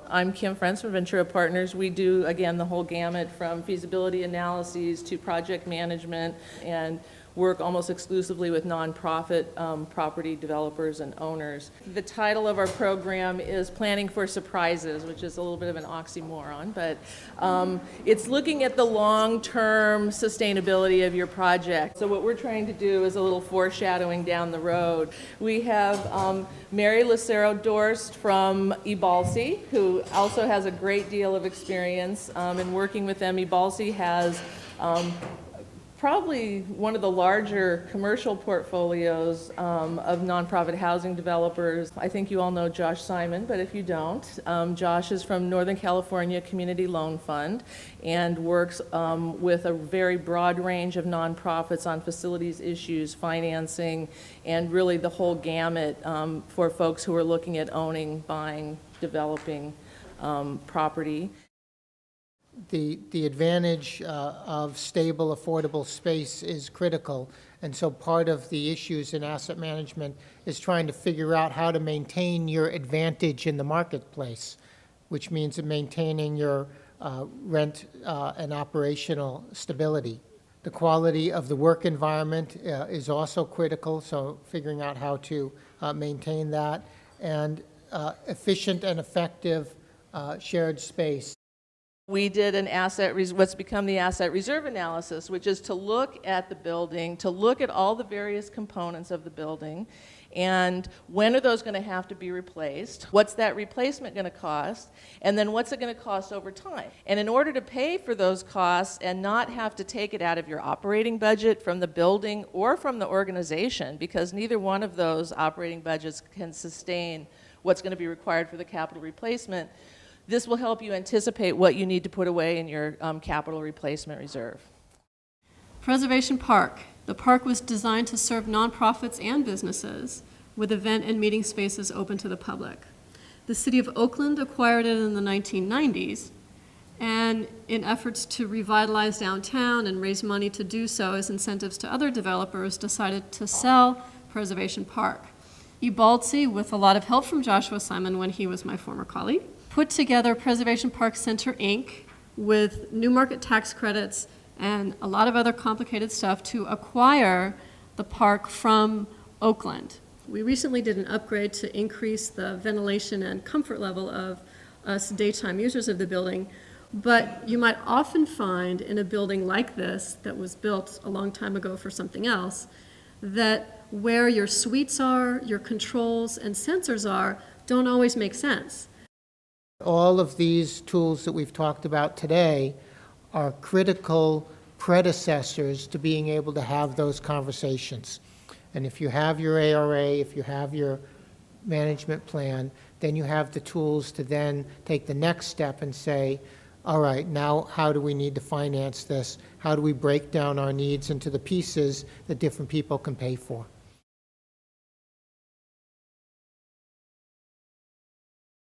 I'm Kim Friends from Ventura Partners. We do, again, the whole gamut from feasibility analyses to project management and work almost exclusively with nonprofit property developers and owners. The title of our program is Planning for Suprises, which is a little bit of an oxymoron, but it's looking at the long-term sustainability of your project. So what we're trying to do is a little foreshadowing down the road. We have Mary Lucero Dorst from Ebalsi, who also has a great deal of experience in working with them. Ebalsi has probably one of the larger commercial portfolios of nonprofit housing developers. I think you all know Josh Simon, but if you don't, Josh is from Northern California Community Loan Fund and works with a very broad range of nonprofits on facilities issues, financing, and really the whole gamut for folks who are looking at owning, buying, developing property. The advantage of stable, affordable space is critical, and so part of the issues in asset management is trying to figure out how to maintain your advantage in the marketplace, which means maintaining your rent and operational stability. The quality of the work environment is also critical, so figuring out how to maintain that, and efficient and effective shared space. We did an what's become the asset reserve analysis, which is to look at the building, to look at all the various components of the building, and when are those going to have to be replaced? What's that replacement going to cost? And then what's it going to cost over time? And in order to pay for those costs and not have to take it out of your operating budget from the building or from the organization, because neither one of those operating budgets can sustain what's going to be required for the capital replacement, this will help you anticipate what you need to put away in your capital replacement reserve. Preservation Park. The park was designed to serve nonprofits and businesses with event and meeting spaces open to the public. The city of Oakland acquired it in the 1990s, and in efforts to revitalize downtown and raise money to do so as incentives to other developers, decided to sell Preservation Park. Ebalsi, with a lot of help from Joshua Simon when he was my former colleague, put together Preservation Park Center, Inc. with new market tax credits and a lot of other complicated stuff to acquire the park from Oakland. We recently did an upgrade to increase the ventilation and comfort level of us daytime users of the building, but you might often find in a building like this that was built a long time ago for something else, that where your suites are, your controls and sensors are, don't always make sense. All of these tools that we've talked about today are critical predecessors to being able to have those conversations. And if you have your ARA, if you have your management plan, then you have the tools to then take the next step and say, all right, now how do we need to finance this? How do we break down our needs into the pieces that different people can pay for?